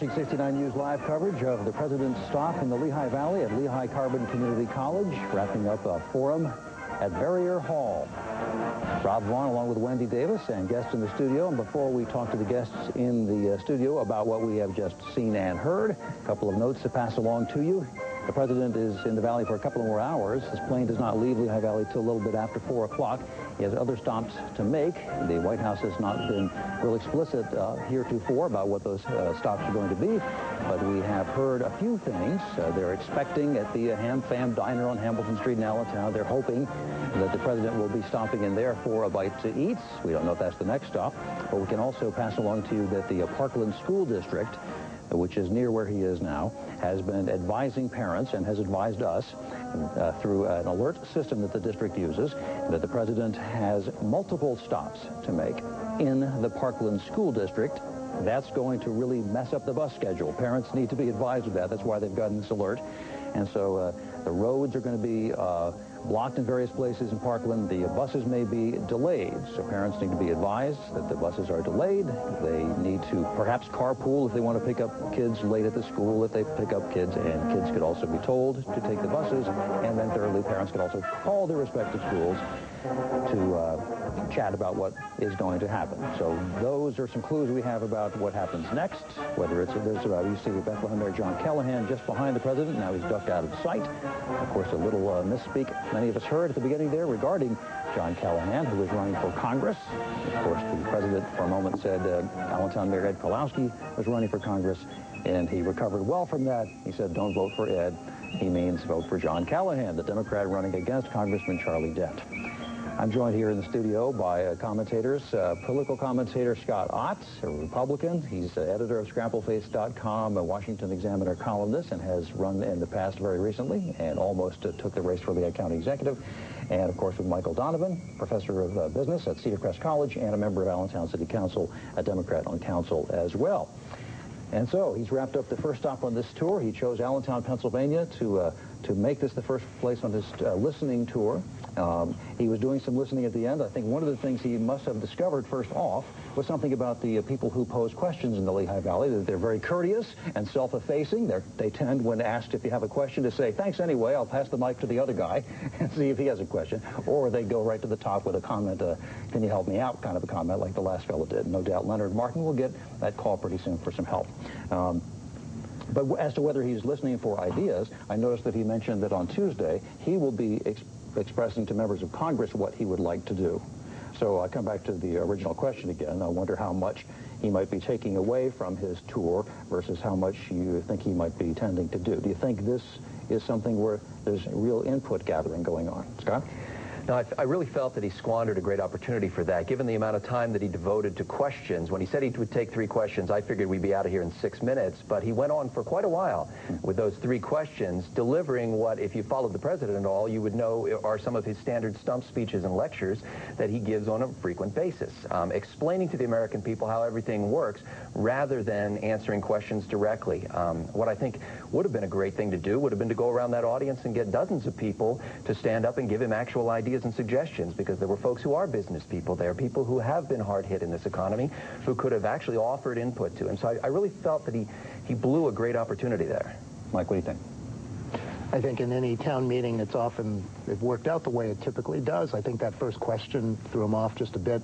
watching 69 News live coverage of the President's stop in the Lehigh Valley at Lehigh Carbon Community College, wrapping up a forum at Barrier Hall. Rob Vaughn along with Wendy Davis and guests in the studio. And before we talk to the guests in the studio about what we have just seen and heard, a couple of notes to pass along to you. The President is in the Valley for a couple more hours. His plane does not leave Lehigh Valley till a little bit after 4 o'clock. He has other stops to make. The White House has not been real explicit heretofore about what those stops are going to be, but we have heard a few things. They're expecting at the Ham Fam Diner on Hamilton Street in Allentown. They're hoping that the President will be stopping in there for a bite to eat. We don't know if that's the next stop, but we can also pass along to you that the Parkland School District, which is near where he is now, has been advising parents and has advised us through an alert system that the district uses that the President has multiple stops to make in the Parkland School District. That's going to really mess up the bus schedule. Parents need to be advised of that. That's why they've gotten this alert. And so the roads are going to be blocked in various places in Parkland. The buses may be delayed, so parents need to be advised that the buses are delayed. They need to perhaps carpool if they want to pick up kids late at the school, if they pick up kids, and kids could also be told to take the buses. And then thirdly, parents could also call their respective schools to chat about what is going to happen. So those are some clues we have about what happens next, whether it's, you see Bethlehem Mayor John Callahan just behind the President. Now he's ducked out of sight. Of course, a little misspeak many of us heard at the beginning there regarding John Callahan, who was running for Congress. Of course, the President for a moment said Allentown Mayor Ed Pawlowski was running for Congress, and he recovered well from that. He said, don't vote for Ed. He means vote for John Callahan, the Democrat running against Congressman Charlie Dent. I'm joined here in the studio by commentators, political commentator Scott Ott, a Republican. He's editor of ScrappleFace.com, a Washington Examiner columnist, and has run in the past very recently and almost took the race for Lehigh County Executive. And, of course, with Michael Donovan, professor of business at Cedar Crest College and a member of Allentown City Council, a Democrat on council as well. And so he's wrapped up the first stop on this tour. He chose Allentown, Pennsylvania to make this the first place on his listening tour. He was doing some listening at the end. I think one of the things he must have discovered first off was something about the people who pose questions in the Lehigh Valley, that they're very courteous and self-effacing. They tend, when asked if you have a question, to say, thanks anyway, I'll pass the mic to the other guy and see if he has a question. Or they go right to the top with a comment, can you help me out, kind of a comment like the last fellow did. No doubt Leonard Martin will get that call pretty soon for some help. But as to whether he's listening for ideas, I noticed that he mentioned that on Tuesday he will be expressing to members of Congress what he would like to do. So I come back to the original question again. I wonder how much he might be taking away from his tour versus how much you think he might be tending to do. Do you think this is something where there's real input gathering going on? Scott? No, I really felt that he squandered a great opportunity for that, given the amount of time that he devoted to questions. When he said he would take 3 questions, I figured we'd be out of here in 6 minutes, but he went on for quite a while with those 3 questions, delivering what, if you followed the President at all, you would know are some of his standard stump speeches and lectures that he gives on a frequent basis, explaining to the American people how everything works rather than answering questions directly. What I think would have been a great thing to do would have been to go around that audience and get dozens of people to stand up and give him actual ideas and suggestions, because there were folks who are business people there, people who have been hard hit in this economy, who could have actually offered input to him. So I really felt that he blew a great opportunity there. Mike, what do you think? I think in any town meeting, it worked out the way it typically does. I think that first question threw him off just a bit,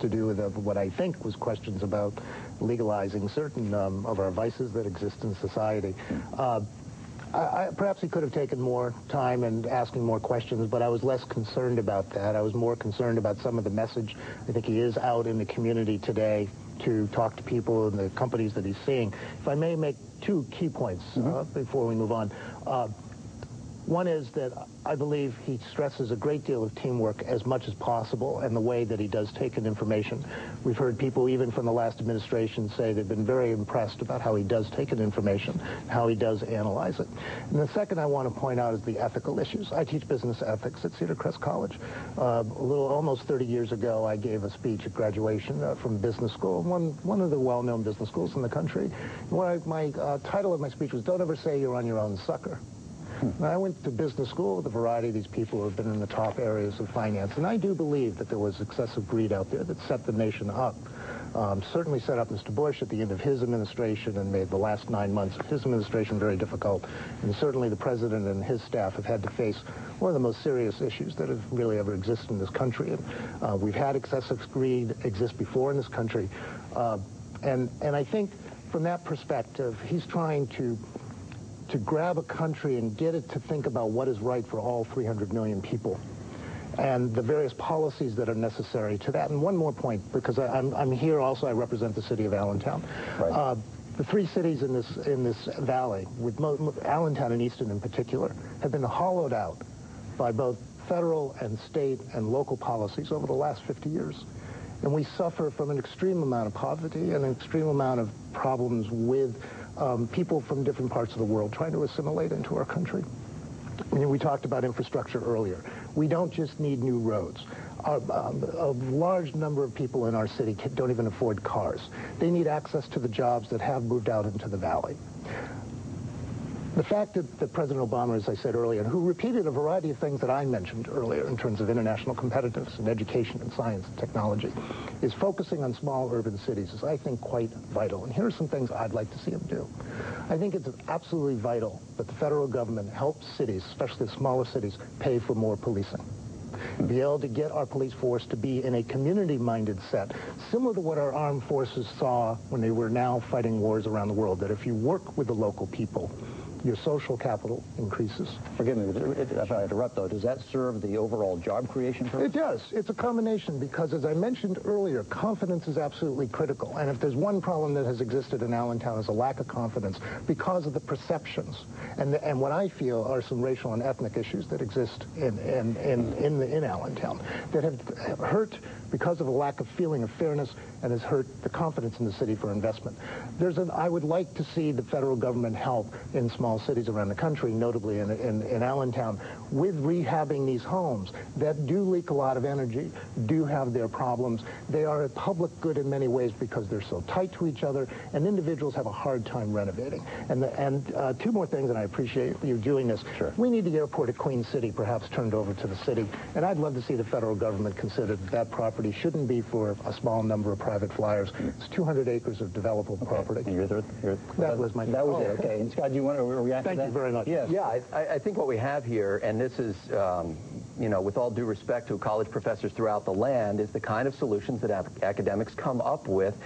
to do with what I think was questions about legalizing certain of our vices that exist in society. Perhaps he could have taken more time and asking more questions, but I was less concerned about that. I was more concerned about some of the message. I think he is out in the community today to talk to people and the companies that he's seeing. If I may make 2 key points before we move on. One is that I believe he stresses a great deal of teamwork as much as possible, and the way that he does take in information. We've heard people even from the last administration say they've been very impressed about how he does take in information, how he does analyze it. And the second I want to point out is the ethical issues. I teach business ethics at Cedar Crest College. Almost 30 years ago, I gave a speech at graduation from business school, one of the well-known business schools in the country. My title of my speech was, "Don't ever say you're on your own, sucker." I went to business school with a variety of these people who have been in the top areas of finance, and I do believe that there was excessive greed out there that set the nation up. Certainly set up Mr. Bush at the end of his administration and made the last 9 months of his administration very difficult. And certainly the president and his staff have had to face one of the most serious issues that have really ever existed in this country. And we've had excessive greed exist before in this country. And I think from that perspective, he's trying to grab a country and get it to think about what is right for all 300 million people, and the various policies that are necessary to that. And one more point, because I'm here also, I represent the city of Allentown. Right. The three cities in this valley, with Allentown and Easton in particular, have been hollowed out by both federal and state and local policies over the last 50 years. And we suffer from an extreme amount of poverty and an extreme amount of problems with people from different parts of the world trying to assimilate into our country. We talked about infrastructure earlier. We don't just need new roads. A large number of people in our city don't even afford cars. They need access to the jobs that have moved out into the valley. The fact that President Obama, as I said earlier, who repeated a variety of things that I mentioned earlier in terms of international competitiveness and education and science and technology, is focusing on small urban cities is, I think, quite vital. And here are some things I'd like to see him do. I think it's absolutely vital that the federal government helps cities, especially the smaller cities, pay for more policing. Be able to get our police force to be in a community-minded set, similar to what our armed forces saw when they were now fighting wars around the world, that if you work with the local people, your social capital increases. Forgive me if I interrupt, though. Does that serve the overall job creation purpose? It does. It's a combination because, as I mentioned earlier, confidence is absolutely critical. And if there's one problem that has existed in Allentown, is a lack of confidence because of the perceptions. And what I feel are some racial and ethnic issues that exist in Allentown that have hurt because of a lack of feeling of fairness and has hurt the confidence in the city for investment. I would like to see the federal government help in small cities around the country, notably in Allentown, with rehabbing these homes that do leak a lot of energy, do have their problems. They are a public good in many ways because they're so tight to each other, and individuals have a hard time renovating. And two more things, and I appreciate you doing this. Sure. We need the airport at Queen City perhaps turned over to the city, and I'd love to see the federal government consider that property shouldn't be for a small number of private flyers. It's 200 acres of developable property. That was my... That was it, okay. And Scott, do you want to react to that? Thank you very much. Yes. Yeah, I think what we have here, and this is, you know, with all due respect to college professors throughout the land, is the kind of solutions that academics come up with,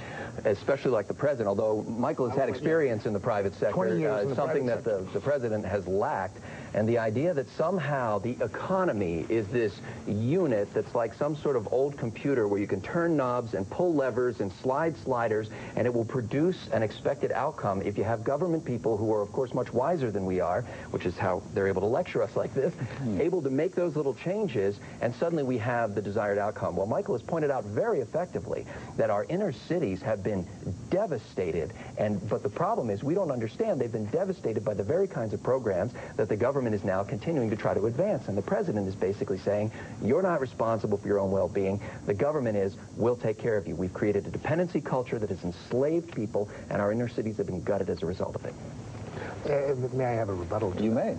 especially like the president, although Michael has had experience in the private sector, 20 years in the something private that the president has lacked. And the idea that somehow the economy is this unit that's like some sort of old computer where you can turn knobs and pull levers and slide sliders, and it will produce an expected outcome if you have government people who are, of course, much wiser than we are, which is how they're able to lecture us like this, able to make those little changes, and suddenly we have the desired outcome. Well, Michael has pointed out very effectively that our inner cities have been devastated, but the problem is we don't understand they've been devastated by the very kinds of programs that the government is now continuing to try to advance. And the president is basically saying, you're not responsible for your own well-being. The government is, we'll take care of you. We've created a dependency culture that has enslaved people, and our inner cities have been gutted as a result of it. May I have a rebuttal? You may.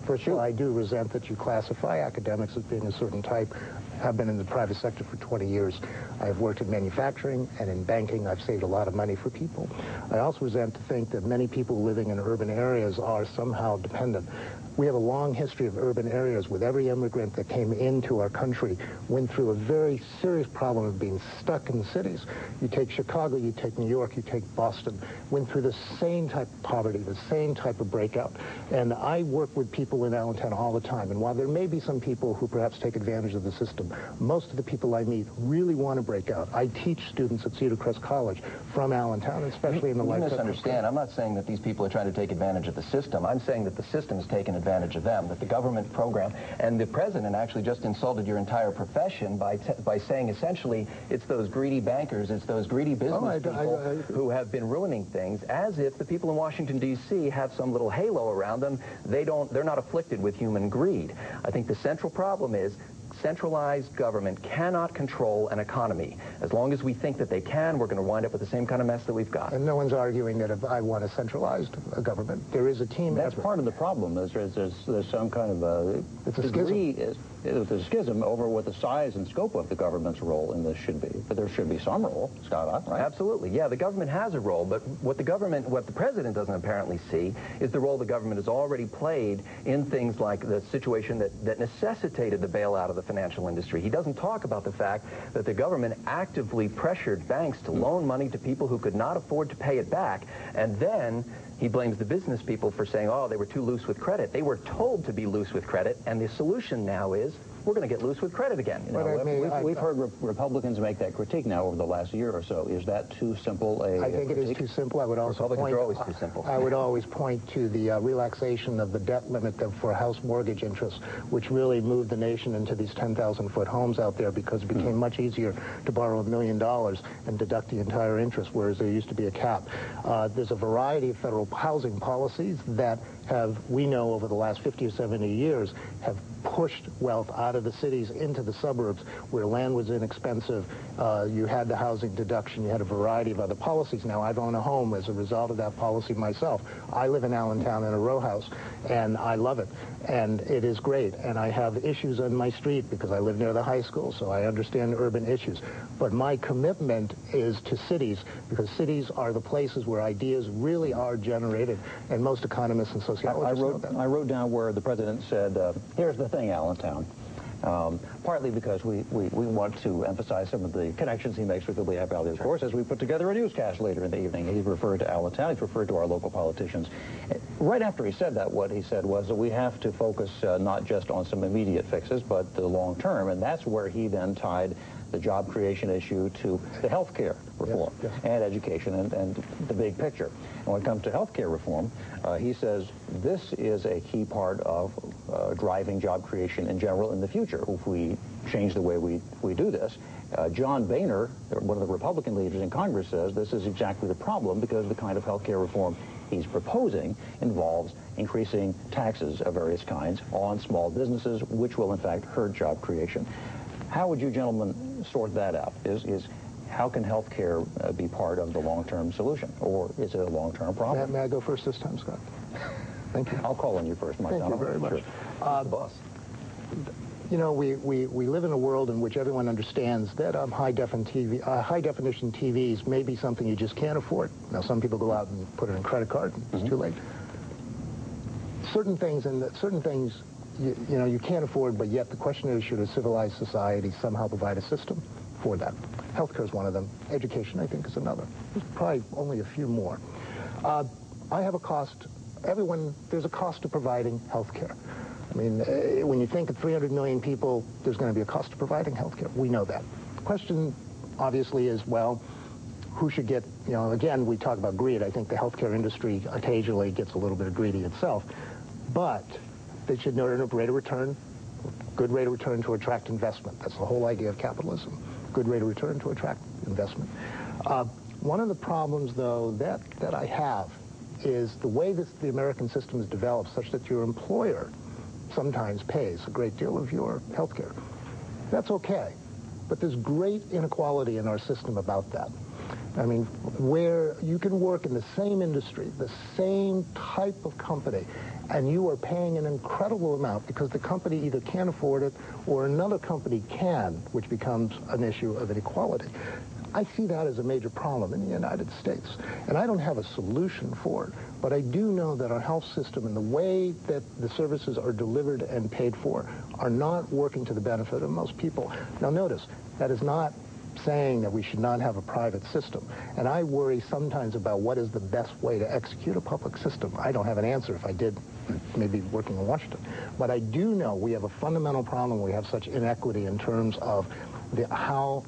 First of all, I do resent that you classify academics as being a certain type. I've been in the private sector for 20 years. I've worked in manufacturing and in banking. I've saved a lot of money for people. I also resent to think that many people living in urban areas are somehow dependent. We have a long history of urban areas with every immigrant that came into our country went through a very serious problem of being stuck in the cities. You take Chicago, you take New York, you take Boston, went through the same type of poverty, the same type of breakout. And I work with people in Allentown all the time. And while there may be some people who perhaps take advantage of the system, most of the people I meet really want to break out. I teach students at Cedar Crest College from Allentown, especially in the life. You misunderstand. I'm not saying that these people are trying to take advantage of the system. I'm saying that the system has taken advantage of them, that the government program, and the president actually just insulted your entire profession by saying essentially it's those greedy bankers, it's those greedy business people who have been ruining things, as if the people in Washington, D.C. have some little halo around them. They're not afflicted with human greed. I think the central problem is centralized government cannot control an economy. As long as we think that they can, we're going to wind up with the same kind of mess that we've got. And no one's arguing that if I want a centralized government, there is a team. That's part of the problem. There's some kind of a There's a schism over what the size and scope of the government's role in this should be. But there should be some role, Scott, right? Absolutely. Yeah, the government has a role, but what the president doesn't apparently see is the role the government has already played in things like the situation that necessitated the bailout of the financial industry. He doesn't talk about the fact that the government actively pressured banks to loan money to people who could not afford to pay it back, and then he blames the business people for saying, oh, they were too loose with credit. They were told to be loose with credit, and the solution now is we're going to get loose with credit again. You know, we've heard Republicans make that critique now over the last year or so. Is that too simple a I think critique? It is too simple. I would also Republicans are always too simple. I would always point to the relaxation of the debt limit for house mortgage interest, which really moved the nation into these 10,000-foot homes out there because it became much easier to borrow $1 million and deduct the entire interest, whereas there used to be a cap. There's a variety of federal housing policies that we know over the last 50 or 70 years, have pushed wealth out of the cities into the suburbs where land was inexpensive. You had the housing deduction. You had a variety of other policies. Now, I've owned a home as a result of that policy myself. I live in Allentown in a row house, and I love it, and it is great. And I have issues on my street because I live near the high school, so I understand urban issues. But my commitment is to cities, because cities are the places where ideas really are generated, and most economists and sociologists know that. I wrote down where the president said, here's the thing, Allentown. Partly because we want to emphasize some of the connections he makes with the Lehigh Valley, of course, as we put together a newscast later in the evening. He referred to Allentown. He's referred to our local politicians. Right after he said that, what he said was that we have to focus not just on some immediate fixes, but the long term, and that's where he then tied the job creation issue to the health care reform and education and the big picture. And when it comes to health care reform, he says this is a key part of driving job creation in general in the future if we change the way we do this. John Boehner, one of the Republican leaders in Congress, says this is exactly the problem because the kind of health care reform he's proposing involves increasing taxes of various kinds on small businesses, which will in fact hurt job creation. How would you gentlemen sort that out? How can health care be part of the long-term solution, or is it a long-term problem? May I go first this time, Scott? Thank you. I'll call on you first, Mike. Thank you very much. Sure. The boss. You know, we live in a world in which everyone understands that high-definition TVs may be something you just can't afford. Now, some people go out and put it in credit card, and it's too late. Certain things you know, you can't afford, but yet the question is, should a civilized society somehow provide a system for that? Healthcare is one of them. Education, I think, is another. There's probably only a few more. I have a cost. There's a cost to providing healthcare. I mean, when you think of 300 million people, there's going to be a cost to providing healthcare. We know that. The question, obviously, is, well, who should get, you know, again, we talk about greed. I think the healthcare industry occasionally gets a little bit greedy itself. But they should earn a rate of return, good rate of return to attract investment. That's the whole idea of capitalism. Good rate of return to attract investment. One of the problems, though, that I have is the way the American system is developed such that your employer sometimes pays a great deal of your health care. That's okay, but there's great inequality in our system about that. I mean, where you can work in the same industry, the same type of company, and you are paying an incredible amount because the company either can't afford it or another company can, which becomes an issue of inequality. I see that as a major problem in the United States, and I don't have a solution for it, but I do know that our health system and the way that the services are delivered and paid for are not working to the benefit of most people. Now notice, that is not saying that we should not have a private system, and I worry sometimes about what is the best way to execute a public system. I don't have an answer. If I did, maybe working in Washington. But I do know we have a fundamental problem. We have such inequity in terms of how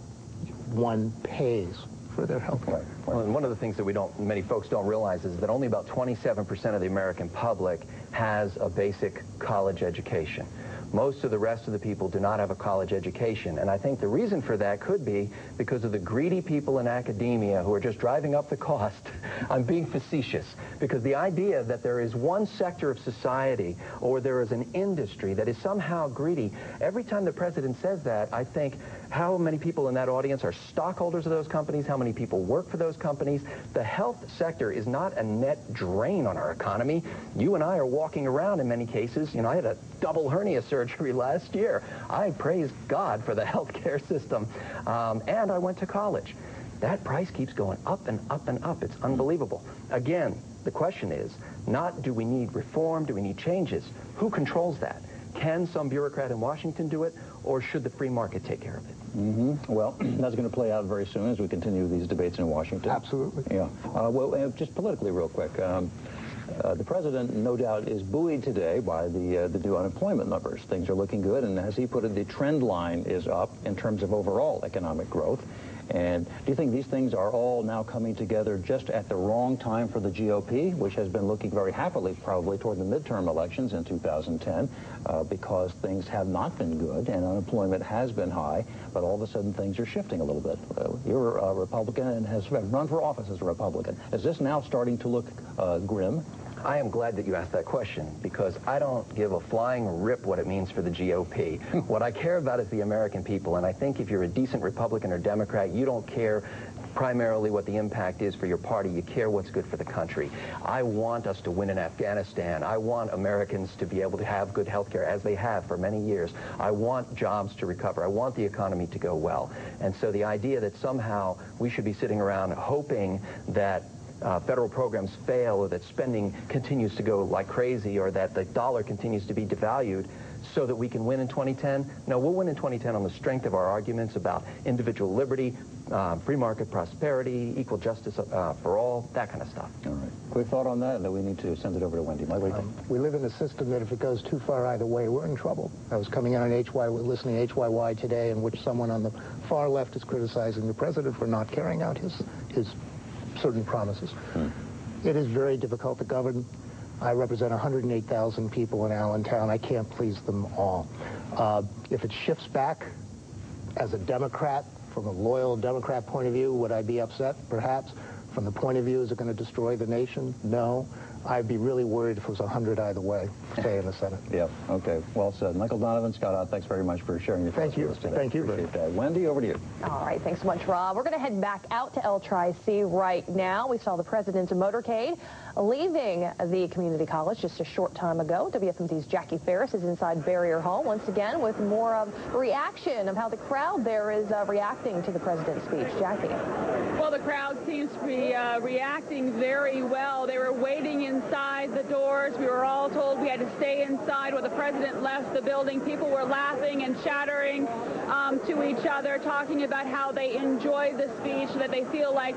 one pays for their health care. Well, and one of the things that many folks don't realize is that only about 27% of the American public has a basic college education. Most of the rest of the people do not have a college education. And I think the reason for that could be because of the greedy people in academia who are just driving up the cost. I'm being facetious, because the idea that there is one sector of society or there is an industry that is somehow greedy, every time the president says that, I think, how many people in that audience are stockholders of those companies? How many people work for those companies? The health sector is not a net drain on our economy. You and I are walking around in many cases. You know, I had a double hernia surgery last year. I praise God for the health care system. And I went to college. That price keeps going up and up and up. It's unbelievable. Again, the question is not do we need reform, do we need changes? Who controls that? Can some bureaucrat in Washington do it, or should the free market take care of it? Well, that's going to play out very soon as we continue these debates in Washington. Absolutely. Yeah. Well, just politically real quick. The president, no doubt, is buoyed today by the new unemployment numbers. Things are looking good, and as he put it, the trend line is up in terms of overall economic growth. And do you think these things are all now coming together just at the wrong time for the GOP, which has been looking very happily probably toward the midterm elections in 2010, because things have not been good and unemployment has been high, but all of a sudden things are shifting a little bit? You're a Republican and has run for office as a Republican. Is this now starting to look grim? I am glad that you asked that question, because I don't give a flying rip what it means for the GOP. What I care about is the American people, and I think if you're a decent Republican or Democrat, you don't care primarily what the impact is for your party. You care what's good for the country. I want us to win in Afghanistan. I want Americans to be able to have good health care, as they have for many years. I want jobs to recover. I want the economy to go well. And so the idea that somehow we should be sitting around hoping that federal programs fail, or that spending continues to go like crazy, or that the dollar continues to be devalued so that we can win in 2010. No, we'll win in 2010 on the strength of our arguments about individual liberty, free market prosperity, equal justice for all, that kind of stuff. All right. Quick thought on that, and then we need to send it over to Wendy. Mike, what do you think? We live in a system that if it goes too far either way, we're in trouble. I was coming in on listening to HYY today, in which someone on the far left is criticizing the president for not carrying out his certain promises. It is very difficult to govern. I represent 108,000 people in Allentown. I can't please them all. If it shifts back as a Democrat, from a loyal Democrat point of view, would I be upset? Perhaps. From the point of view, is it going to destroy the nation? No. I'd be really worried if it was 100 either way, say in the Senate. Yep. Okay. Well said. Michael Donovan, Scott, thanks very much for sharing your thoughts with us today. Thank you. Appreciate that. Wendy, over to you. All right. Thanks so much, Rob. We're going to head back out to L-Tri-C right now. We saw the president's motorcade leaving the community college just a short time ago. WFMZ's Jaccii Farris is inside Barrier Hall once again with more of a reaction of how the crowd there is reacting to the president's speech. Jaccii. Well, the crowd seems to be reacting very well. They were waiting inside the doors. We were all told we had to stay inside while the president left the building. People were laughing and chattering to each other, talking about how they enjoyed the speech, that they feel like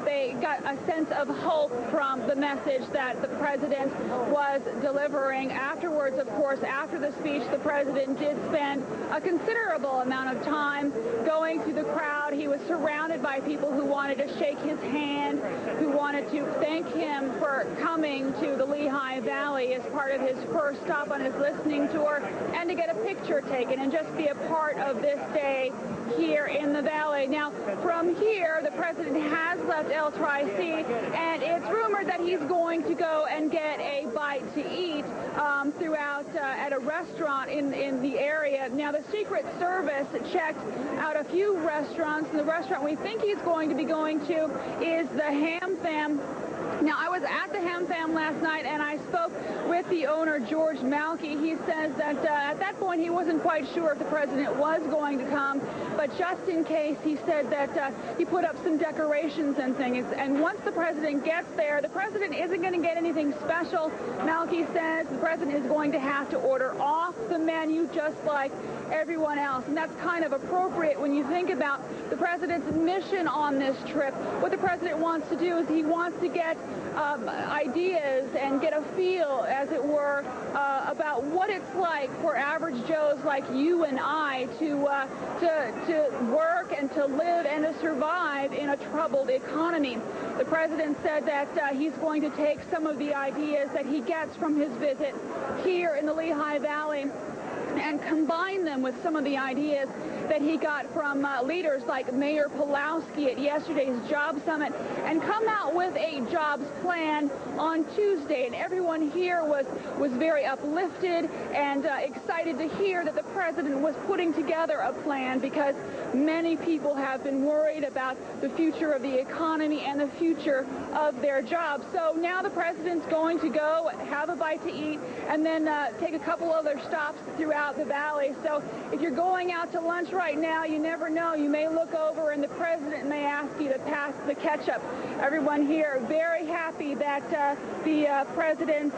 they got a sense of hope from the message that the president was delivering. Afterwards, of course, after the speech, the president did spend a considerable amount of time going through the crowd. He was surrounded by people who wanted to shake his hand, who wanted to thank him for coming to the Lehigh Valley as part of his first stop on his listening tour, and to get a picture taken and just be a part of this day here in the Valley. Now, from here, the president has left L-Tri-C, and it's rumored that he's going to go and get a bite to eat throughout at a restaurant in the area. Now, the Secret Service checked out a few restaurants, and the restaurant we think he's going to be going to is the Ham Fam. Now, I was at the Ham Fam last night, and I spoke with the owner, George Malky. He says that at that point he wasn't quite sure if the president was going to come, but just in case, he said that he put up some decorations and things. And once the president gets there, the president isn't going to get anything special. Malky says the president is going to have to order off the menu just like everyone else. And that's kind of appropriate when you think about the president's mission on this trip. What the president wants to do is he wants to get ideas and get a feel, as it were, about what it's like for average Joes like you and I to work and to live and to survive in a troubled economy. The president said that he's going to take some of the ideas that he gets from his visit here in the Lehigh Valley and combine them with some of the ideas that he got from leaders like Mayor Pawlowski at yesterday's job summit, and come out with a jobs plan on Tuesday. And everyone here was very uplifted and excited to hear that the president was putting together a plan, because many people have been worried about the future of the economy and the future of their jobs. So now the president's going to go have a bite to eat and then take a couple other stops throughout the valley. So if you're going out to lunch right now, you never know. You may look over and the president may ask you to pass the ketchup. Everyone here very happy that the president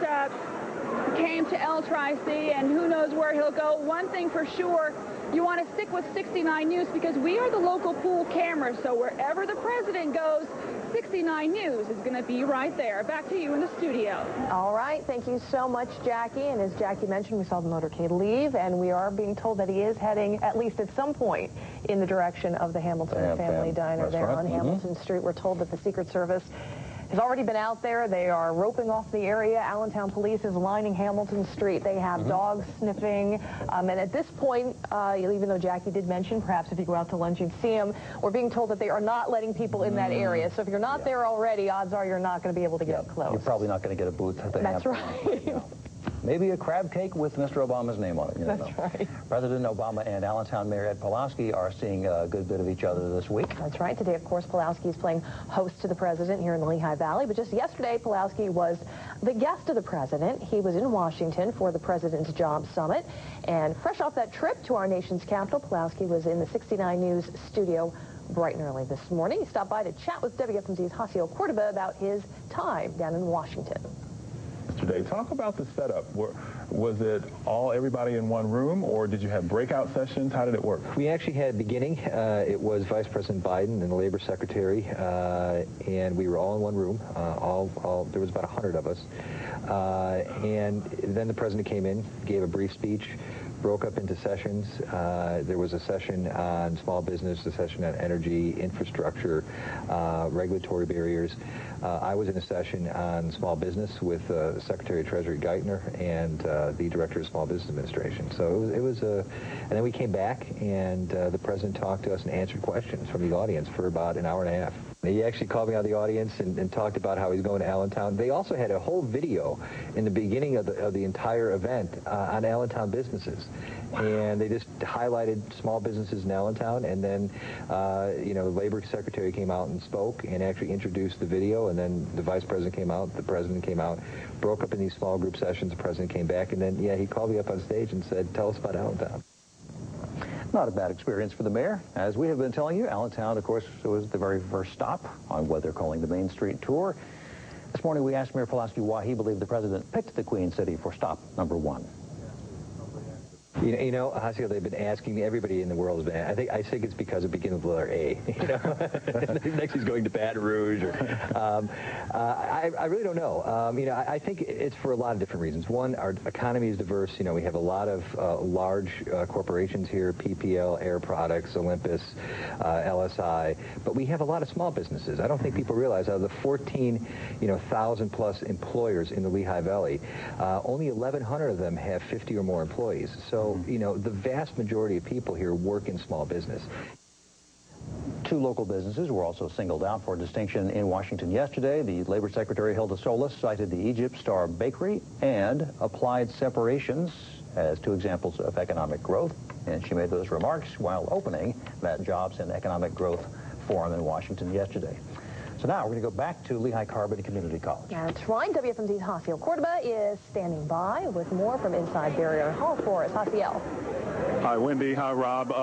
came to L-Tri-C, and who knows where he'll go. One thing for sure, you want to stick with 69 News, because we are the local pool cameras, so wherever the president goes, 69 News is going to be right there. Back to you in the studio. All right. Thank you so much, Jaccii. And as Jaccii mentioned, we saw the motorcade leave, and we are being told that he is heading, at least at some point, in the direction of the Hamilton Family Diner there on Hamilton Street. We're told that the Secret Service has already been out there. They are roping off the area. Allentown police is lining Hamilton Street. They have dogs sniffing. And at this point, even though Jaccii did mention, perhaps if you go out to lunch, you'd see them, we're being told that they are not letting people in that area. So if you're not there already, odds are you're not going to be able to get close. You're probably not going to get a booth at the That's right. Maybe a crab cake with Mr. Obama's name on it. You That's right. President Obama and Allentown Mayor Ed Pawlowski are seeing a good bit of each other this week. That's right. Today, of course, Pawlowski is playing host to the president here in the Lehigh Valley. But just yesterday, Pawlowski was the guest of the president. He was in Washington for the president's job summit. And fresh off that trip to our nation's capital, Pawlowski was in the 69 News studio bright and early this morning. He stopped by to chat with WFMZ's Jaciel Cordoba about his time down in Washington. Today, talk about the setup. Was it everybody in one room, or did you have breakout sessions? How did it work? We actually had beginning. It was Vice President Biden and the Labor Secretary, and we were all in one room. There was about 100 of us. And then the president came in, gave a brief speech, broke up into sessions. There was a session on small business, a session on energy, infrastructure, regulatory barriers. I was in a session on small business with Secretary of Treasury Geithner and the Director of Small Business Administration. So it was and then we came back, and the president talked to us and answered questions from the audience for about an hour and a half. He actually called me out of the audience and talked about how he's going to Allentown. They also had a whole video in the beginning of the entire event on Allentown businesses. And they just highlighted small businesses in Allentown, and then, the Labor Secretary came out and spoke and actually introduced the video, and then the Vice President came out, the President came out, broke up in these small group sessions, the President came back, and then, he called me up on stage and said, tell us about Allentown. Not a bad experience for the mayor. As we have been telling you, Allentown, of course, was the very first stop on what they're calling the Main Street Tour. This morning we asked Mayor Pawlowski why he believed the president picked the Queen City for stop number 1. Jaciel, they've been asking me, everybody in the world has been, I think it's because it begins with the letter A. Next he's going to Baton Rouge. I really don't know. I think it's for a lot of different reasons. One, our economy is diverse. We have a lot of large corporations here, PPL, Air Products, Olympus, LSI, but we have a lot of small businesses. I don't think people realize out of the 14,000 plus employers in the Lehigh Valley, only 1,100 of them have 50 or more employees. So, the vast majority of people here work in small business. 2 local businesses were also singled out for distinction in Washington yesterday. The Labor Secretary, Hilda Solis, cited the Egypt Star Bakery and Applied Separations as 2 examples of economic growth. And she made those remarks while opening that Jobs and Economic Growth Forum in Washington yesterday. So now we're going to go back to Lehigh Carbon Community College. That's right. WFMZ's Jaciel Cordoba is standing by with more from inside Barrier Hall for us. Jaciel. Hi, Wendy. Hi, Rob.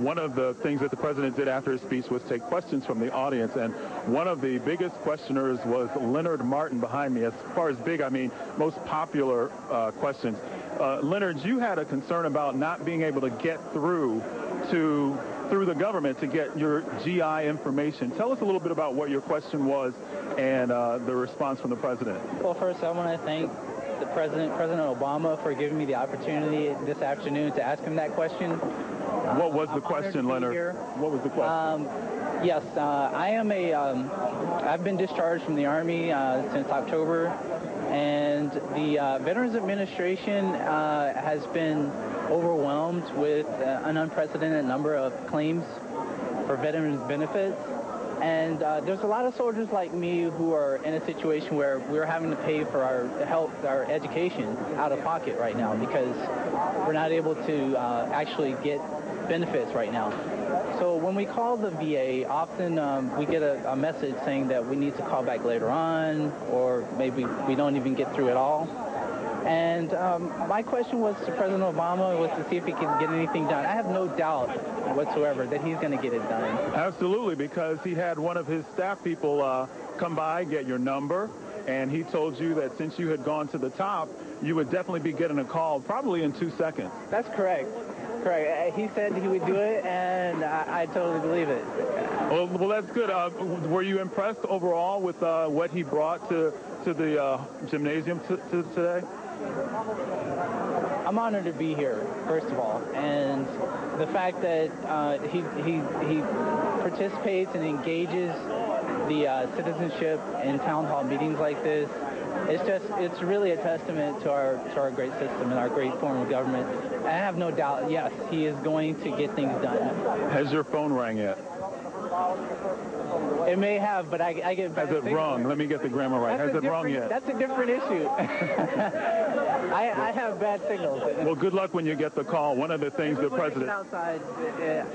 One of the things that the president did after his speech was take questions from the audience, and one of the biggest questioners was Leonard Martin behind me. As far as big, I mean most popular questions. Leonard, you had a concern about not being able to get through the government to get your GI information. Tell us a little bit about what your question was and the response from the president. Well, first, I want to thank the President Obama, for giving me the opportunity this afternoon to ask him that question. What was the question, Leonard? What was the question? Yes, I've been discharged from the Army since October, and the Veterans Administration has been overwhelmed with an unprecedented number of claims for veterans benefits. And there's a lot of soldiers like me who are in a situation where we're having to pay for our health, our education out of pocket right now because we're not able to actually get benefits right now. So when we call the VA, often we get a message saying that we need to call back later on, or maybe we don't even get through at all. And my question was to President Obama was to see if he could get anything done. I have no doubt whatsoever that he's going to get it done. Absolutely, because he had one of his staff people come by, get your number, and he told you that since you had gone to the top, you would definitely be getting a call probably in 2 seconds. That's correct. Correct. He said he would do it, and I totally believe it. Well, that's good. Were you impressed overall with what he brought to the gymnasium today? I'm honored to be here, first of all, and the fact that he participates and engages the citizenship in town hall meetings like this. It's really a testament to our great system and our great form of government. I have no doubt, yes, he is going to get things done. Has your phone rang yet? It may have, but I get bad signals. Has it rung? Let me get the grammar right. Has it rung yet? That's a different issue. I have bad signals. Well, good luck when you get the call. One of the things the president... outside,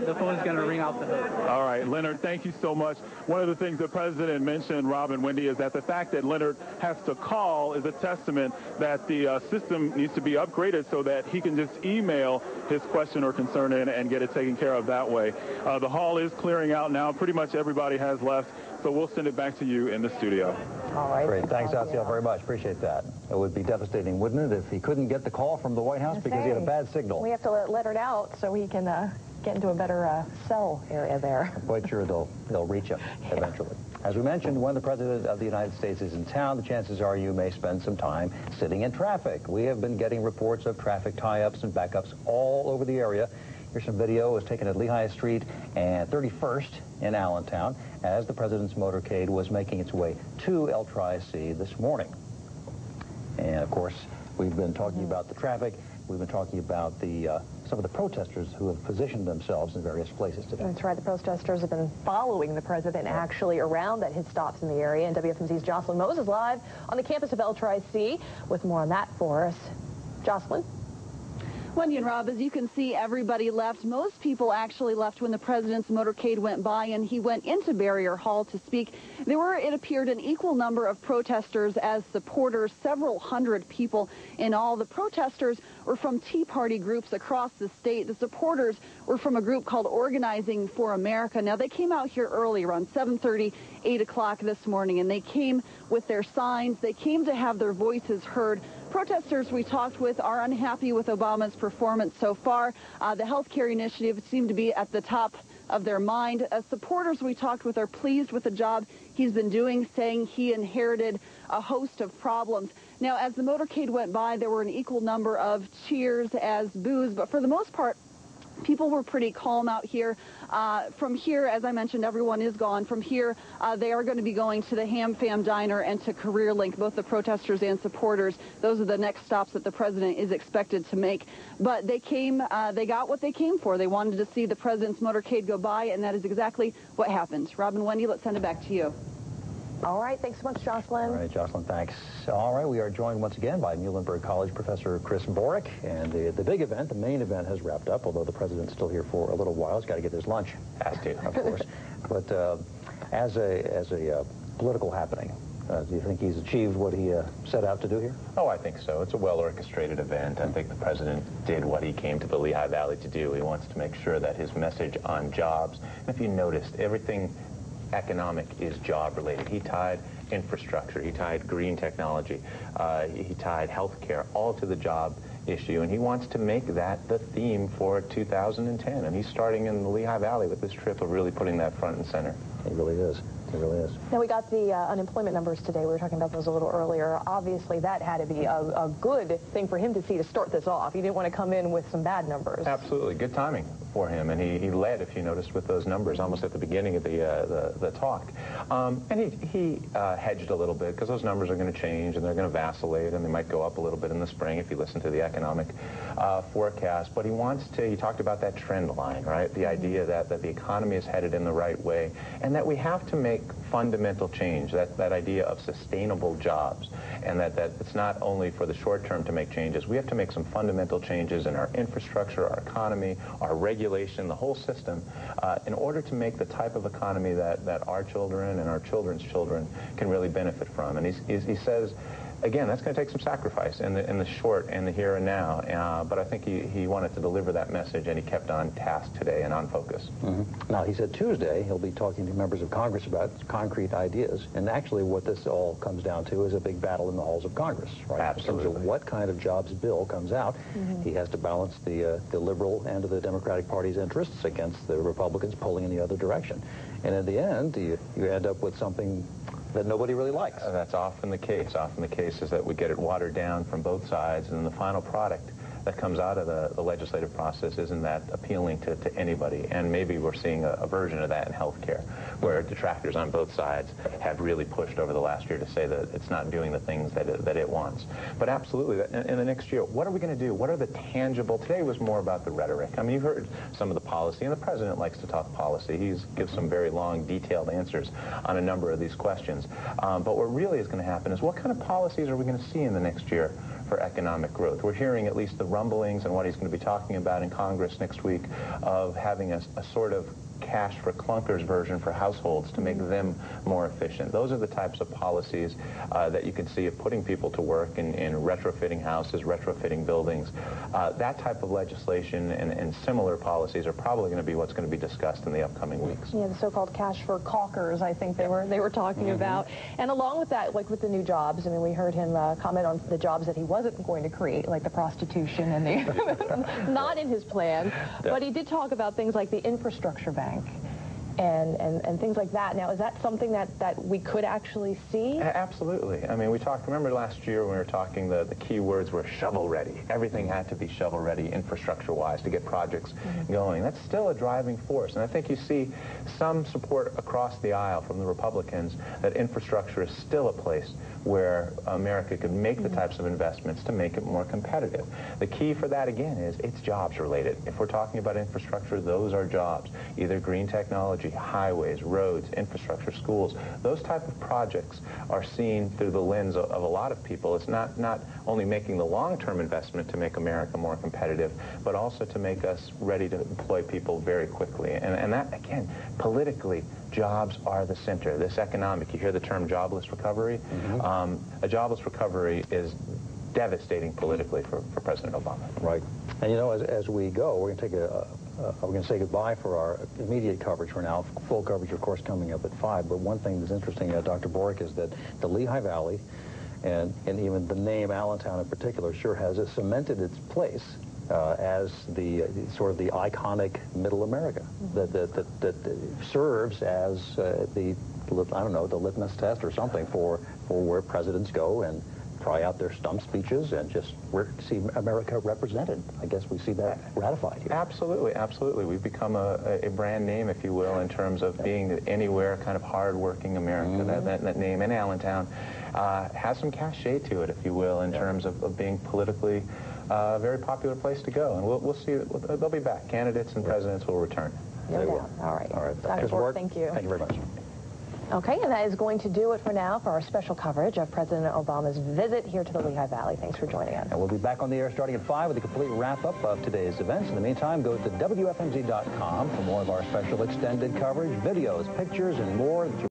the phone's going to ring off the hook. All right, Leonard, thank you so much. One of the things the president mentioned, Rob and Wendy, is that the fact that Leonard has to call is a testament that the system needs to be upgraded so that he can just email his question or concern in and get it taken care of that way. The hall is clearing out now. Pretty much everybody has left, so we'll send it back to you in the studio. All right. Great. Thanks, Jaciel, very much. Appreciate that. It would be devastating, wouldn't it, if he couldn't get the call from the White House because he had a bad signal. We have to let Leonard out so he can get into a better cell area there. I'm quite sure they'll reach him eventually. As we mentioned, when the President of the United States is in town, the chances are you may spend some time sitting in traffic. We have been getting reports of traffic tie-ups and backups all over the area. Here's some video. It was taken at Lehigh Street and 31st in Allentown as the President's motorcade was making its way to L-Tri-C this morning. And, of course, we've been talking about the traffic. We've been talking about some of the protesters who have positioned themselves in various places today. That's right. The protesters have been following the president actually around at his stops in the area. And WFMZ's Joscelyn Moes is live on the campus of L-Tri-C with more on that for us. Joscelyn? Wendy and Rob, as you can see, everybody left. Most people actually left when the president's motorcade went by and he went into Barrier Hall to speak. There were, it appeared, an equal number of protesters as supporters, several hundred people in all. The protesters were from Tea Party groups across the state. The supporters were from a group called Organizing for America. Now, they came out here early, around 7:30, 8 o'clock this morning, and they came with their signs. They came to have their voices heard. Protesters we talked with are unhappy with Obama's performance so far. The health care initiative seemed to be at the top of their mind. Supporters we talked with are pleased with the job he's been doing, saying he inherited a host of problems. Now, as the motorcade went by, there were an equal number of cheers as boos, but for the most part, people were pretty calm out here. From here, as I mentioned, everyone is gone. From here, they are going to be going to the Ham Fam Diner and to Career Link, both the protesters and supporters. Those are the next stops that the president is expected to make. But they came, they got what they came for. They wanted to see the president's motorcade go by, and that is exactly what happened. Rob and Wendy, let's send it back to you. All right. Thanks so much, Joscelyn. All right, Joscelyn, thanks. All right, we are joined once again by Muhlenberg College Professor Chris Borick. And the big event, the main event, has wrapped up, although the president's still here for a little while. He's got to get his lunch. Has to, of course. But as a political happening, do you think he's achieved what he set out to do here? Oh, I think so. It's a well-orchestrated event. I think the president did what he came to the Lehigh Valley to do. He wants to make sure that his message on jobs, and if you noticed, everything economic is job-related. He tied infrastructure, he tied green technology, he tied healthcare, all to the job issue, and he wants to make that the theme for 2010. And he's starting in the Lehigh Valley with this trip of really putting that front and center. He really is. He really is. Now, we got the unemployment numbers today. We were talking about those a little earlier. Obviously, that had to be a good thing for him to see to start this off. He didn't want to come in with some bad numbers. Absolutely. Good timing for him. And he led, if you noticed, with those numbers almost at the beginning of the talk. And he hedged a little bit because those numbers are going to change and they're going to vacillate and they might go up a little bit in the spring if you listen to the economic forecast. But he talked about that trend line, right? The idea that the economy is headed in the right way and that we have to make fundamental change, that idea of sustainable jobs, and that it's not only for the short term to make changes. We have to make some fundamental changes in our infrastructure, our economy, our regulation, the whole system, in order to make the type of economy that our children and our children's children can really benefit from. And he says, again, that's going to take some sacrifice in the short and the here and now, but I think he wanted to deliver that message, and he kept on task today and on focus. Mm-hmm. Now, he said Tuesday he'll be talking to members of Congress about concrete ideas, and actually what this all comes down to is a big battle in the halls of Congress, right? Absolutely. In terms of what kind of jobs bill comes out. Mm-hmm. He has to balance the liberal end of the Democratic Party's interests against the Republicans pulling in the other direction. And in the end, you end up with something that nobody really likes. That's often the case. Often the case is that we get it watered down from both sides, and the final product that comes out of the legislative process isn't that appealing to anybody. And maybe we're seeing a version of that in healthcare, where detractors on both sides have really pushed over the last year to say that it's not doing the things that it wants. But absolutely, in the next year, what are we going to do? What are the tangible? Today was more about the rhetoric. I mean, you've heard some of the policy, and the president likes to talk policy. He gives some very long, detailed answers on a number of these questions. But what really is going to happen is what kind of policies are we going to see in the next year for economic growth? We're hearing at least the rumblings and what he's going to be talking about in Congress next week of having a sort of cash for clunkers version for households to make them more efficient. Those are the types of policies that you can see of putting people to work in retrofitting houses, retrofitting buildings. That type of legislation and similar policies are probably going to be what's going to be discussed in the upcoming weeks. Yeah, the so-called cash for caulkers, I think they were talking about. And along with that, like with the new jobs, I mean, we heard him comment on the jobs that he wasn't going to create, like the prostitution and the not in his plan. But he did talk about things like the infrastructure bank and things like that. Now, is that something that we could actually see? Absolutely. I mean, remember last year when we were talking, the key words were shovel-ready. Everything had to be shovel-ready infrastructure-wise to get projects going. That's still a driving force. And I think you see some support across the aisle from the Republicans that infrastructure is still a place where America could make the types of investments to make it more competitive. The key for that, again, is it's jobs-related. If we're talking about infrastructure, those are jobs. Either green technology, highways, roads, infrastructure, schools. Those type of projects are seen through the lens of a lot of people. It's not only making the long-term investment to make America more competitive, but also to make us ready to employ people very quickly. And that, again, politically, jobs are the center. This economic, you hear the term jobless recovery. A jobless recovery is devastating politically for President Obama. Right. And you know, as we go, we're going to take we're going to say goodbye for our immediate coverage for now. Full coverage, of course, coming up at 5. But one thing that's interesting, Dr. Borick, is that the Lehigh Valley and even the name Allentown in particular sure has cemented its place as the sort of the iconic Middle America that serves as the litmus test or something for where presidents go and try out their stump speeches and just see America represented. I guess we see that ratified here. Absolutely, absolutely. We've become a brand name, if you will, in terms of being anywhere kind of hard-working America. That name in Allentown has some cachet to it, if you will, in terms of being politically a very popular place to go. And we'll see. They'll be back. Candidates and presidents will return. No doubt. All right. All right. Dr. Borick, thank you. Thank you very much. Okay, and that is going to do it for now for our special coverage of President Obama's visit here to the Lehigh Valley. Thanks for joining us. And we'll be back on the air starting at 5 with a complete wrap-up of today's events. In the meantime, go to WFMZ.com for more of our special extended coverage, videos, pictures, and more.